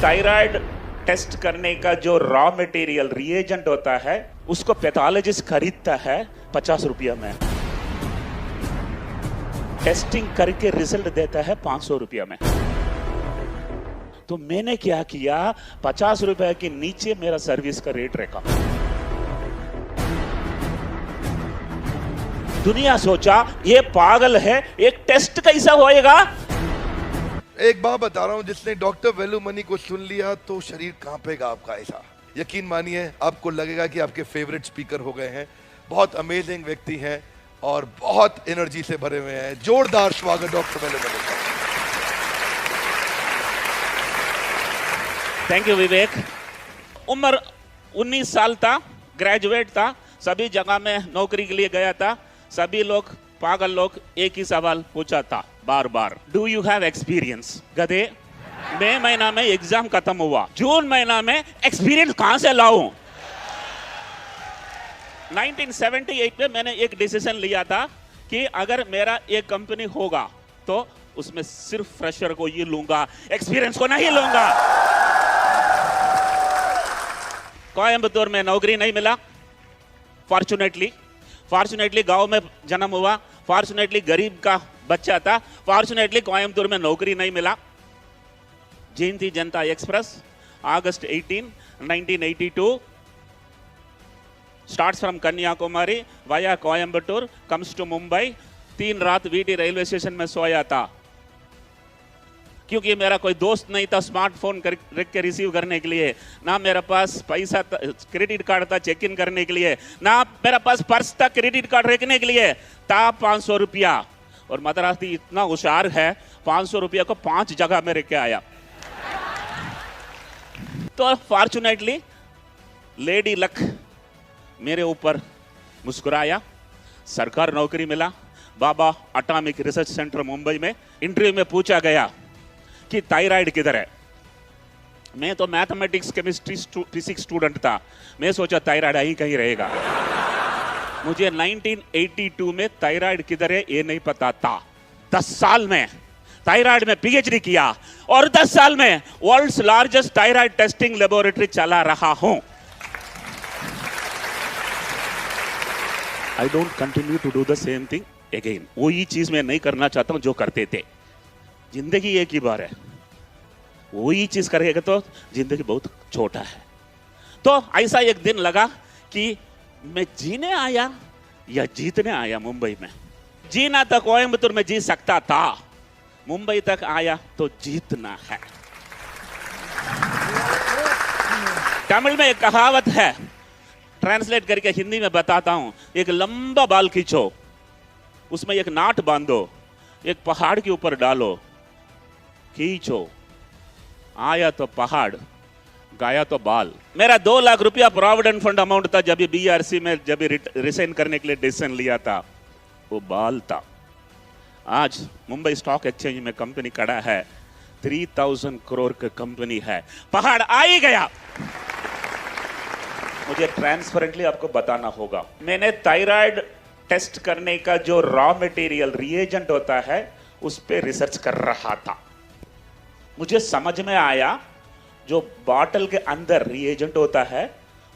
Thyroid test करने का जो रॉ मटेरियल रिएजेंट होता है उसको पैथोलॉजिस्ट खरीदता है 50 रुपया में, टेस्टिंग करके रिजल्ट देता है 500 रुपया में। तो मैंने क्या किया, 50 रुपए के नीचे मेरा सर्विस का रेट रखा। दुनिया सोचा ये पागल है, एक टेस्ट कैसा होएगा। एक बात बता रहा हूं, जिसने डॉक्टर वेलुमणि को सुन लिया तो शरीर कांपेगा आपका। ऐसा यकीन मानिए, आपको लगेगा कि आपके फेवरेट स्पीकर हो गए हैं। बहुत अमेजिंग व्यक्ति हैं और बहुत एनर्जी से भरे हुए हैं। जोरदार स्वागत डॉक्टर वेलुमणि का। थैंक यू विवेक। उम्र 19 साल था, ग्रेजुएट था, सभी जगह में नौकरी के लिए गया था। सभी लोग पागल लोग एक ही सवाल पूछा था बार बार, डू यू हैव एक्सपीरियंस। गधे, मई महीना में एग्जाम खत्म हुआ, जून महीना में एक्सपीरियंस कहां से लाऊं। 1978 में मैंने एक डिसीजन लिया था कि अगर मेरा एक कंपनी होगा तो उसमें सिर्फ फ्रेशर को ही लूंगा, एक्सपीरियंस को नहीं लूंगा। कोयंबटूर में नौकरी नहीं मिला, फॉर्चुनेटली गांव में जन्म हुआ, फॉर्चुनेटली गरीब का बच्चा था, फॉर्चुनेटली कोयंबटूर में नौकरी नहीं मिला। जयंती जनता express August 18, 1982 starts from Kanyakumari via Coimbatore, comes to Mumbai। 3 रात वीटी रेलवे स्टेशन में सोया था, क्योंकि मेरा कोई दोस्त नहीं था स्मार्टफोन रख के रिसीव करने के लिए, ना मेरे पास पैसा था, क्रेडिट कार्ड था चेक इन करने के लिए, ना मेरे पास पर्स था क्रेडिट कार्ड रखने के लिए, था 500 रुपया। और मद्रासी इतना होशियार है, 500 रुपया को 5 जगह में रख के आया। तो फॉर्चुनेटली लेडी लक मेरे ऊपर मुस्कुराया, सरकार नौकरी मिला। बाबा एटॉमिक रिसर्च सेंटर मुंबई में इंटरव्यू में पूछा गया कि थायराइड किधर है। मैं तो मैथमेटिक्स केमिस्ट्री फिजिक्स स्टूडेंट था, मैं सोचा थायराइड ही कहीं रहेगा। मुझे 1982 में थायराइड किधर है ये नहीं पता था। 10 साल में थायराइड में पीएचडी किया और 10 साल में world's largest thyroid testing laboratory चला रहा हूं। I don't continue to do the same thing again. वही चीज मैं नहीं करना चाहता हूं जो करते थे। जिंदगी एक ही बार है, वही चीज करेगा तो जिंदगी बहुत छोटा है। तो ऐसा एक दिन लगा कि मैं जीने आया या जीतने आया मुंबई में। जीना तो कोयंबटूर में जी सकता था, मुंबई तक आया तो जीतना है। तमिल में एक कहावत है, ट्रांसलेट करके हिंदी में बताता हूं। एक लंबा बाल खींचो, उसमें एक नाट बांधो, एक पहाड़ के ऊपर डालो, खींचो, आया तो पहाड़, गाया तो बाल। मेरा 2 लाख रुपया प्रोविडेंट फंड अमाउंट था जब बीआरसी में जब रिसाइन करने के लिए डिसीजन लिया था, वो बाल था। आज मुंबई स्टॉक एक्सचेंज में कंपनी खड़ा है, 3000 करोड़ की कंपनी है, पहाड़ आ ही गया। मुझे ट्रांसपेरेंटली आपको बताना होगा, मैंने थायराइड टेस्ट करने का जो रॉ मटेरियल रिएजेंट होता है उस पर रिसर्च कर रहा था। मुझे समझ में आया जो बॉटल के अंदर रिएजेंट होता है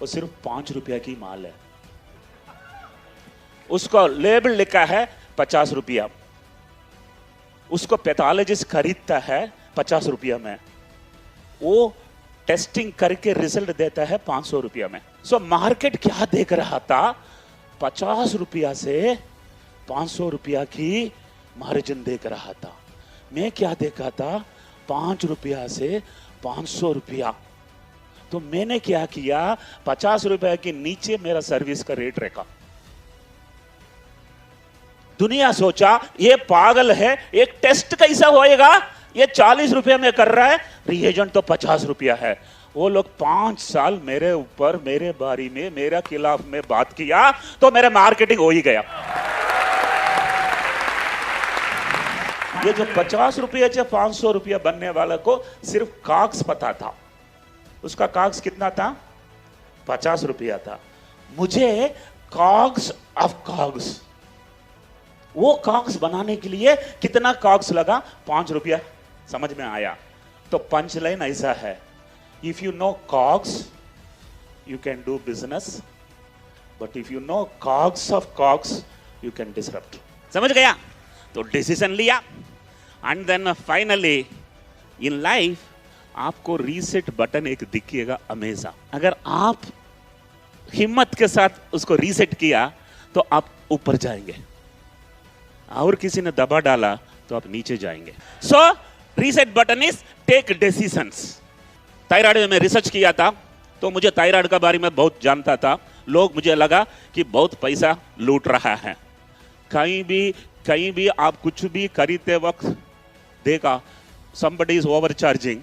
वो सिर्फ 5 रुपया की माल है। उसको लेबल लिखा है 50 रुपया, उसको पैथोलॉजिस्ट खरीदता है 50 रुपया में, वो टेस्टिंग करके रिजल्ट देता है 500 रुपया में। सो मार्केट क्या देख रहा था, 50 रुपया से 500 रुपया की मार्जिन देख रहा था। मैं क्या देखा था, 5 रुपया से 500 रुपया। तो मैंने क्या किया, 50 रुपया के नीचे मेरा सर्विस का रेट रखा। दुनिया सोचा ये पागल है, एक टेस्ट कैसा होएगा, ये 40 रुपया में कर रहा है, रिएजेंट तो 50 रुपया है। वो लोग 5 साल मेरे ऊपर, मेरे बारे में, मेरे खिलाफ में बात किया तो मेरा मार्केटिंग हो ही गया। ये जो 50 रुपये से 500 रुपया बनने वाला को सिर्फ कागज पता था, उसका कागज कितना था, 50 रुपया था। मुझे कागज ऑफ कागज, वो कागज बनाने के लिए कितना कागज लगा, 5 रुपया। समझ में आया। तो पंच लाइन ऐसा है, If you know cogs, you can do business. But if you know cogs of cogs, you can disrupt. समझ गया? तो डिसीजन लिया and then finally in life आपको रीसेट बटन एक दिखिएगा हमेशा. अगर आप हिम्मत के साथ उसको रीसेट किया तो आप ऊपर जाएंगे, और किसी ने दबा डाला तो आप नीचे जाएंगे. So reset button is take decisions. Thyroid में मैं रिसर्च किया था तो मुझे थायराइड के बारे में बहुत जानता था. लोग मुझे लगा कि बहुत पैसा लूट रहा है. कहीं भी आप कुछ भी खरीदते वक्त देखा somebody is overcharging,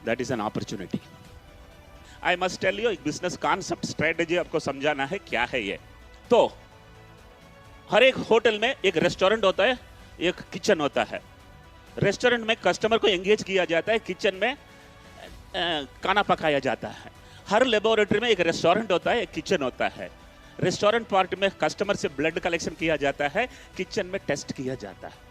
that is an opportunity. I must tell you, एक बिजनेस कॉन्सेप्ट स्ट्रेटेजी आपको समझाना है क्या है ये. तो हर एक होटल में एक रेस्टोरेंट होता है, एक किचन होता है. रेस्टोरेंट में कस्टमर को एंगेज किया जाता है, किचन में खाना पकाया जाता है. हर लेबोरेटरी में एक रेस्टोरेंट होता है, एक किचन होता है. रेस्टोरेंट पार्ट में कस्टमर से ब्लड कलेक्शन किया जाता है, किचन में टेस्ट किया जाता है.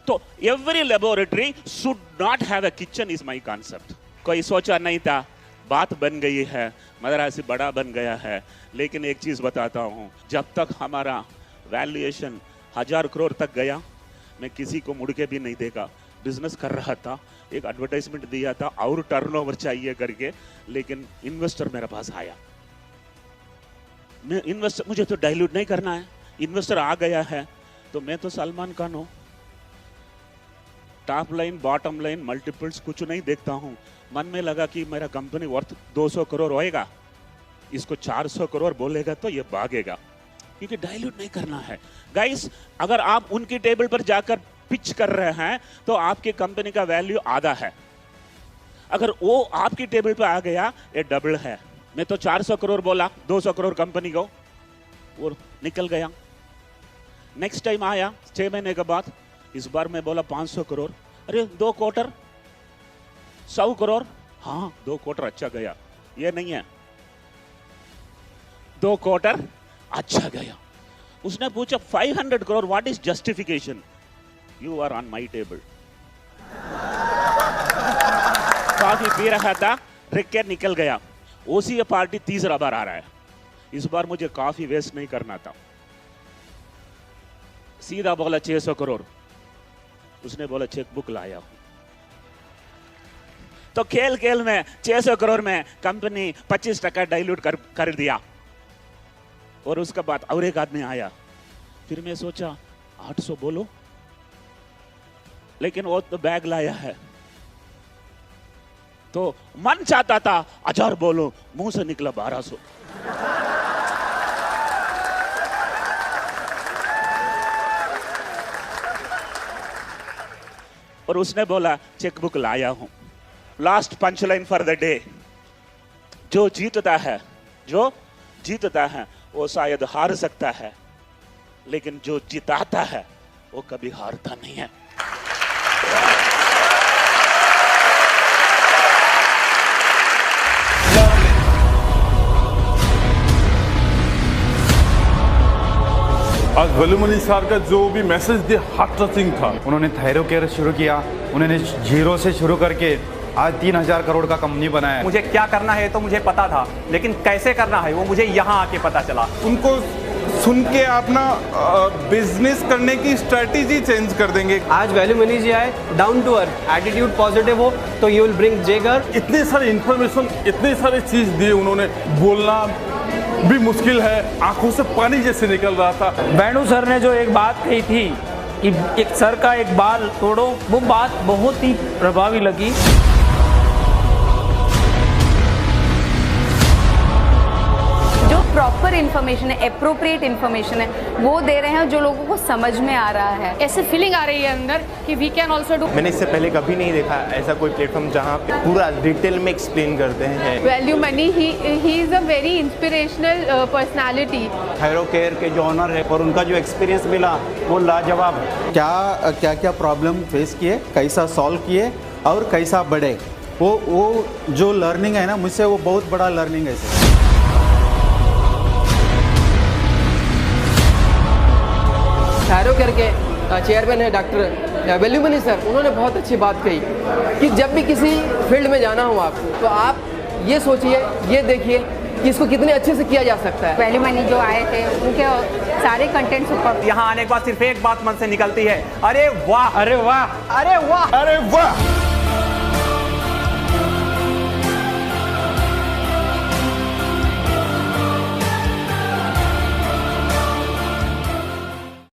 तो every laboratory should not have a kitchen is my concept. कोई सोचा नहीं था, बात बन गई है, मदरासी बड़ा बन गया है. लेकिन एक चीज बताता हूं, जब तक हमारा वैल्यूएशन 1000 करोड़ तक गया, मैं किसी को मुड़ के भी नहीं देखा. बिजनेस कर रहा था, एक एडवर्टाइजमेंट दिया था और टर्नओवर चाहिए करके, लेकिन इन्वेस्टर मेरे पास आया. मैं इन्वेस्टर, मुझे तो डाइल्यूट नहीं करना है. इन्वेस्टर आ गया है तो मैं तो सलमान खान हूं. Top line bottom line multiples कुछ नहीं देखता हूं. मन में लगा कि मेरा कंपनी वर्थ 200 करोड़ होएगा, इसको 400 करोड़ बोलेगा तो ये भागेगा, क्योंकि डाइल्यूट नहीं करना है. गाइस, अगर आप उनकी टेबल पर जाकर पिच कर रहे हैं तो आपकी कंपनी का वैल्यू आधा है. अगर वो आपकी टेबल पर आ गया, ये डबल है. मैं तो 400 करोड़ बोला 200 करोड़ कंपनी को, और निकल गया. नेक्स्ट टाइम आया 6 महीने के बाद, इस बार मैं बोला 500 करोड़. अरे 2 क्वार्टर 100 करोड़. हाँ, 2 क्वार्टर अच्छा गया. ये नहीं है, 2 क्वार्टर अच्छा गया. उसने पूछा 500 crore, what is justification? You are on my table. Coffee पी रहा था, रिक के निकल गया. ओसी पार्टी तीसरा बार आ रहा है. इस बार मुझे काफी वेस्ट नहीं करना था. सीधा बोला 600 करोड़. उसने बोला चेकबुक लाया हूं. तो खेल खेल में 600 करोड़ में कंपनी 25% डाइल्यूट कर दिया. और उसके बाद और एक आदमी आया. फिर मैं सोचा 800 बोलो, लेकिन वो तो बैग लाया है. तो मन चाहता था 1000 बोलो, मुंह से निकला 1200. और उसने बोला चेकबुक लाया हूं. Last punch line for the day. जो जीतता है वो शायद हार सकता है, लेकिन जो जिताता है वो कभी हारता नहीं है. आज वेलुमनी सर का जो भी मैसेज दिया हार्ट टचिंग था. उन्होंने थायरो केयर शुरू किया, उन्होंने जीरो से शुरू करके आज 3000 करोड़ का कंपनी बनाया. मुझे क्या करना है तो मुझे पता था, लेकिन कैसे करना है वो मुझे यहाँ आके पता चला. उनको सुन के अपना बिजनेस करने की स्ट्रेटेजी चेंज कर देंगे. आज वैल्यू मनी जी आए, down to earth attitude positive हो तो यू विल ब्रिंग जेगर. इतने सारे इंफॉर्मेशन, इतने सारे चीज दिए उन्होंने. बोलना भी मुश्किल है, आंखों से पानी जैसे निकल रहा था. वेणु सर ने जो एक बात कही थी कि एक सर का एक बाल तोड़ो, वो बात बहुत ही प्रभावी लगी. जो प्रॉपर इन्फॉर्मेशन है, एप्रोप्रिएट इन्फॉर्मेशन है, वो दे रहे हैं जो लोगों को समझ में आ रहा है. ऐसे फीलिंग आ रही है अंदर कि वी कैन ऑल्सो डू. मैंने इससे पहले कभी नहीं देखा ऐसा कोई प्लेटफॉर्म जहाँ पे पूरा डिटेल में एक्सप्लेन करते हैं. Value money he is a very inspirational personality. Thyro care के जो ऑनर है और उनका जो एक्सपीरियंस मिला वो लाजवाब है. क्या प्रॉब्लम फेस किए, कैसा सॉल्व किए और कैसा बढ़े, वो जो लर्निंग है ना, मुझसे वो बहुत बड़ा लर्निंग है सर. थायरो केयर के चेयरमैन है डॉक्टर वेल्यूमनी सर, उन्होंने बहुत अच्छी बात कही कि जब भी किसी फील्ड में जाना हो आपको, तो आप ये सोचिए, ये देखिए कि इसको कितने अच्छे से किया जा सकता है। वेल्यूमनी जो आए थे उनके सारे कंटेंट सुपर। यहाँ आने के बाद सिर्फ एक बात मन से निकलती है, अरे वाह, अरे वाह, अरे वाह, अरे वाह।